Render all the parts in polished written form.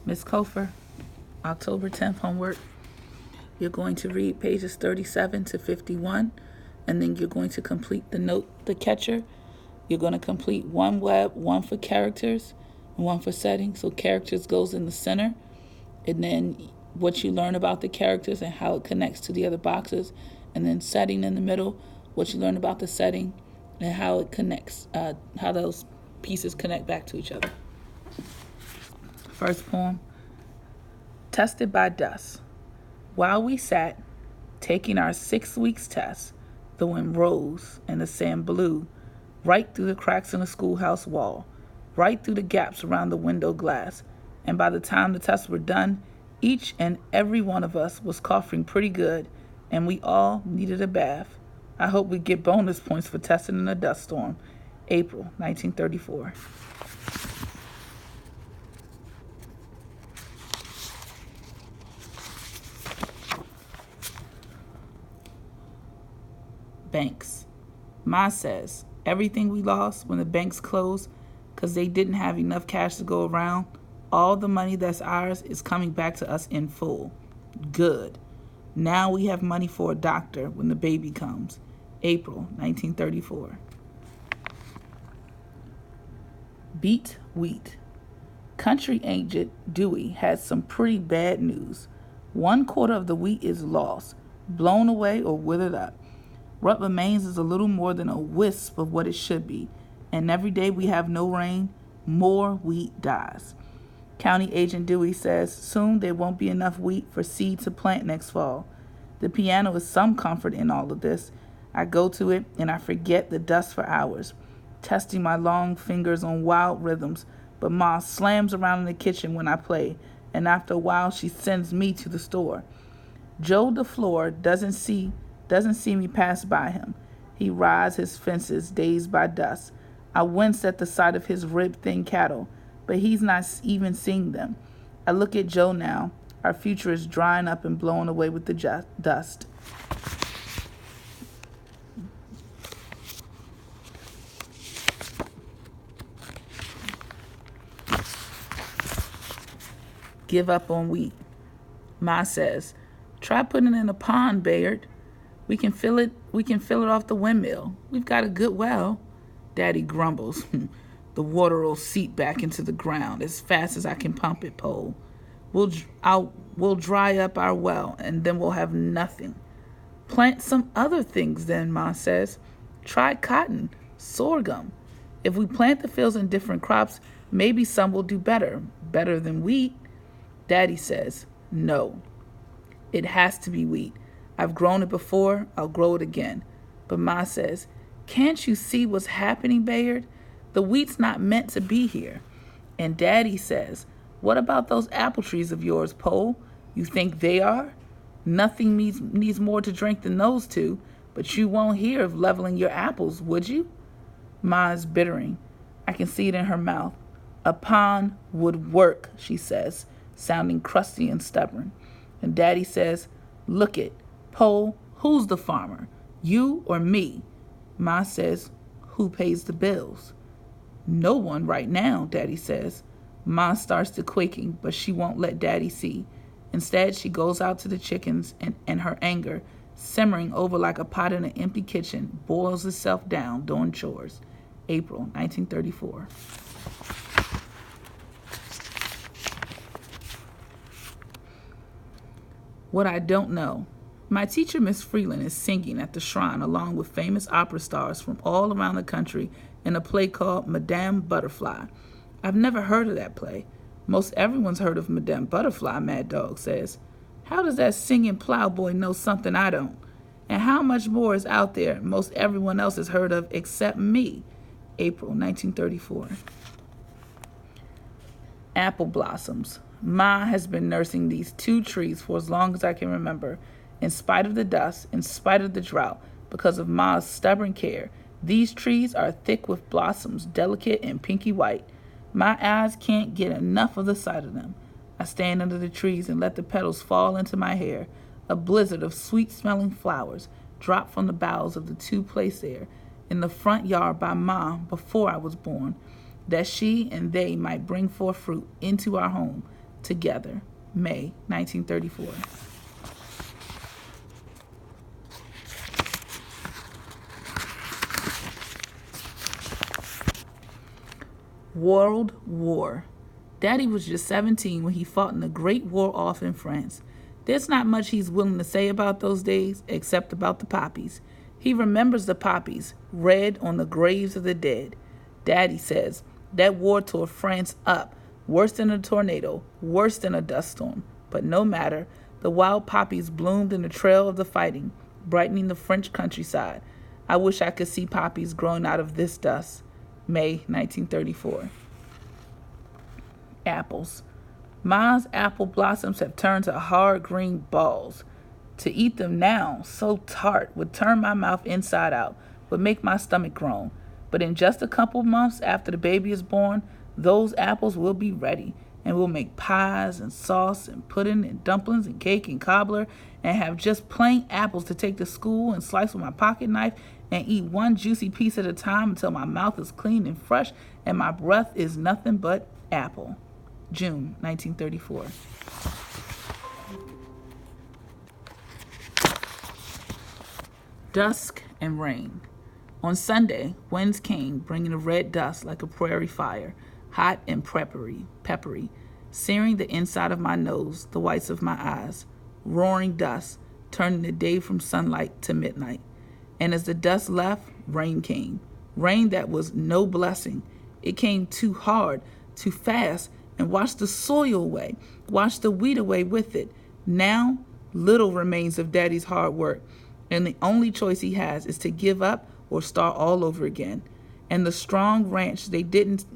Miss Kofer, October 10th homework. You're going to read pages 37 to 51, and then you're going to complete the catcher. You're going to complete one web, one for characters, and one for setting. So characters goes in the center, and then what you learn about the characters and how it connects to the other boxes, and then setting in the middle, what you learn about the setting and how it connects, how those pieces connect back to each other. First poem, Tested by Dust. While we sat, taking our 6 weeks test, the wind rose and the sand blew right through the cracks in the schoolhouse wall, right through the gaps around the window glass, and by the time the tests were done, each and every one of us was coughing pretty good, and we all needed a bath. I hope we get bonus points for testing in a dust storm. April 1934. Banks. Ma says, everything we lost when the banks closed because they didn't have enough cash to go around, all the money that's ours is coming back to us in full. Good. Now we have money for a doctor when the baby comes. April 1934. Beat wheat. Country agent Dewey has some pretty bad news. 1/4 of the wheat is lost, blown away or withered up. What remains is a little more than a wisp of what it should be, and every day we have no rain, more wheat dies. County Agent Dewey says soon there won't be enough wheat for seed to plant next fall. The piano is some comfort in all of this. I go to it and I forget the dust for hours, testing my long fingers on wild rhythms, but Ma slams around in the kitchen when I play, and after a while she sends me to the store. Joe DeFleur doesn't see me pass by him. He rides his fences, dazed by dust. I wince at the sight of his rib-thin cattle, but he's not even seeing them. I look at Joe now. Our future is drying up and blown away with the dust. Give up on wheat. Ma says, try putting it in a pond, Bayard. We can fill it off the windmill. We've got a good well. Daddy grumbles. The water will seep back into the ground as fast as I can pump it, Pole. We'll dry up our well, and then we'll have nothing. Plant some other things then, Ma says. Try cotton, sorghum. If we plant the fields in different crops, maybe some will do better than wheat. Daddy says, no. It has to be wheat. I've grown it before, I'll grow it again. But Ma says, can't you see what's happening, Bayard? The wheat's not meant to be here. And Daddy says, what about those apple trees of yours, Pole? You think they are? Nothing needs more to drink than those two, but you won't hear of leveling your apples, would you? Ma is bittering. I can see it in her mouth. A pond would work, she says, sounding crusty and stubborn. And Daddy says, look it, Pole, who's the farmer, you or me? Ma says, who pays the bills? No one right now, Daddy says. Ma starts to quaking, but she won't let Daddy see. Instead, she goes out to the chickens, and her anger, simmering over like a pot in an empty kitchen, boils itself down doing chores. April 1934. What I don't know. My teacher, Miss Freeland, is singing at the shrine along with famous opera stars from all around the country in a play called Madame Butterfly. I've never heard of that play. Most everyone's heard of Madame Butterfly, Mad Dog says. How does that singing plowboy know something I don't? And how much more is out there most everyone else has heard of except me? April 1934. Apple blossoms. Ma has been nursing these 2 trees for as long as I can remember. In spite of the dust, in spite of the drought, because of Ma's stubborn care, these trees are thick with blossoms, delicate and pinky white. My eyes can't get enough of the sight of them. I stand under the trees and let the petals fall into my hair. A blizzard of sweet-smelling flowers dropped from the boughs of the 2 placed there in the front yard by Ma before I was born, that she and they might bring forth fruit into our home. together. May 1934. World War. Daddy was just 17 when he fought in the Great War off in France. There's not much he's willing to say about those days, except about the poppies. He remembers the poppies, red on the graves of the dead. Daddy says, that war tore France up, worse than a tornado, worse than a dust storm. But no matter, the wild poppies bloomed in the trail of the fighting, brightening the French countryside. I wish I could see poppies growing out of this dust. May 1934. Apples. Ma's apple blossoms have turned to hard green balls. To eat them now, so tart, would turn my mouth inside out, would make my stomach groan. But in just a couple months after the baby is born, those apples will be ready, and we'll make pies and sauce and pudding and dumplings and cake and cobbler, and have just plain apples to take to school and slice with my pocket knife and eat one juicy piece at a time until my mouth is clean and fresh and my breath is nothing but apple. June 1934. Dusk and rain. On Sunday, winds came, bringing a red dust like a prairie fire, hot and peppery, searing the inside of my nose, the whites of my eyes, roaring dust, turning the day from sunlight to midnight. And as the dust left, rain came. Rain that was no blessing. It came too hard, too fast, and washed the soil away, washed the wheat away with it. Now, little remains of Daddy's hard work, and the only choice he has is to give up or start all over again. And the strong ranch, they didn't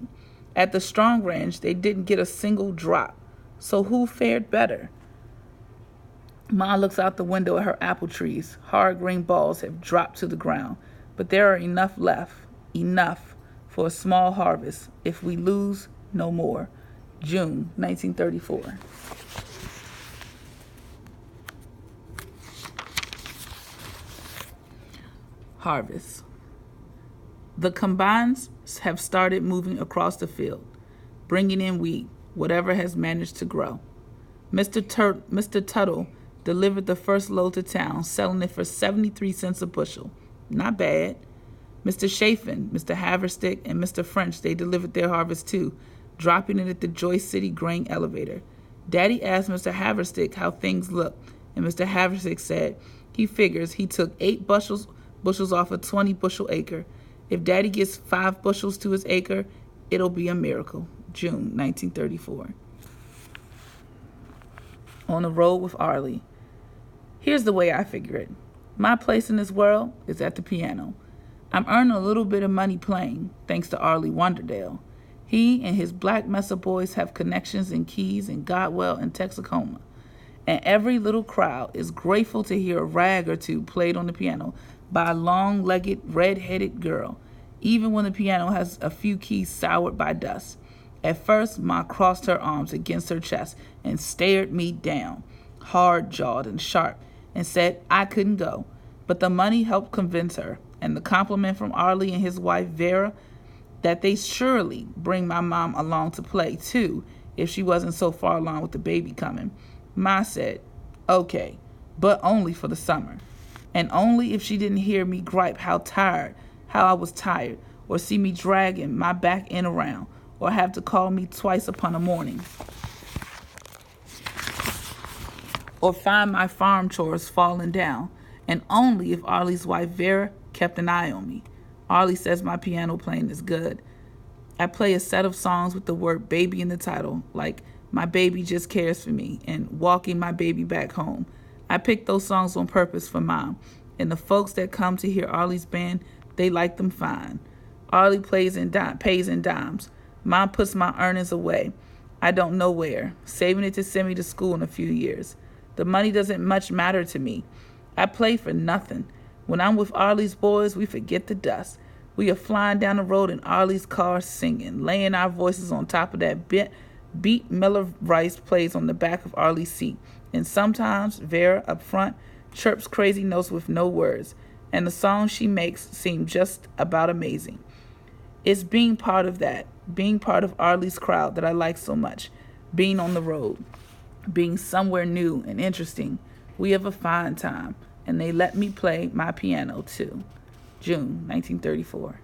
get a single drop. So who fared better? Ma looks out the window at her apple trees. Hard green balls have dropped to the ground, but there are enough left, enough for a small harvest. If we lose, no more. June 1934. Harvest. The combines have started moving across the field, bringing in wheat, whatever has managed to grow. Mr. Tuttle delivered the first load to town, selling it for 73 cents a bushel. Not bad. Mr. Chafin, Mr. Haverstick, and Mr. French, they delivered their harvest too, dropping it at the Joyce City grain elevator. Daddy asked Mr. Haverstick how things looked, and Mr. Haverstick said he figures he took 8 bushels off a 20-bushel acre. If Daddy gets 5 bushels to his acre, it'll be a miracle. June 1934. On the road with Arlie. Here's the way I figure it. My place in this world is at the piano. I'm earning a little bit of money playing, thanks to Arlie Wonderdale. He and his Black Mesa boys have connections in Keys and Godwell and Texarkana. And every little crowd is grateful to hear a rag or two played on the piano by a long-legged, red-headed girl, even when the piano has a few keys soured by dust. At first, Ma crossed her arms against her chest and stared me down, hard-jawed and sharp, and said I couldn't go. But the money helped convince her, and the compliment from Arlie and his wife, Vera, that they surely bring my mom along to play, too, if she wasn't so far along with the baby coming. Ma said, okay, but only for the summer. And only if she didn't hear me gripe how I was tired, or see me dragging my back end around, or have to call me twice upon a morning, or find my farm chores falling down, and only if Arlie's wife Vera kept an eye on me. Arlie says my piano playing is good. I play a set of songs with the word baby in the title, like My Baby Just Cares for Me and Walking My Baby Back Home. I picked those songs on purpose for Mom, and the folks that come to hear Arlie's band, they like them fine. Arlie pays in dimes. Mom puts my earnings away. I don't know where, saving it to send me to school in a few years. The money doesn't much matter to me. I play for nothing. When I'm with Arlie's boys, we forget the dust. We are flying down the road in Arlie's car singing, laying our voices on top of that beat Miller Rice plays on the back of Arlie's seat. And sometimes Vera up front chirps crazy notes with no words, and the songs she makes seem just about amazing. It's being part of Arlie's crowd that I like so much. being on the road, being somewhere new and interesting. We have a fine time, and they let me play my piano too. June 1934.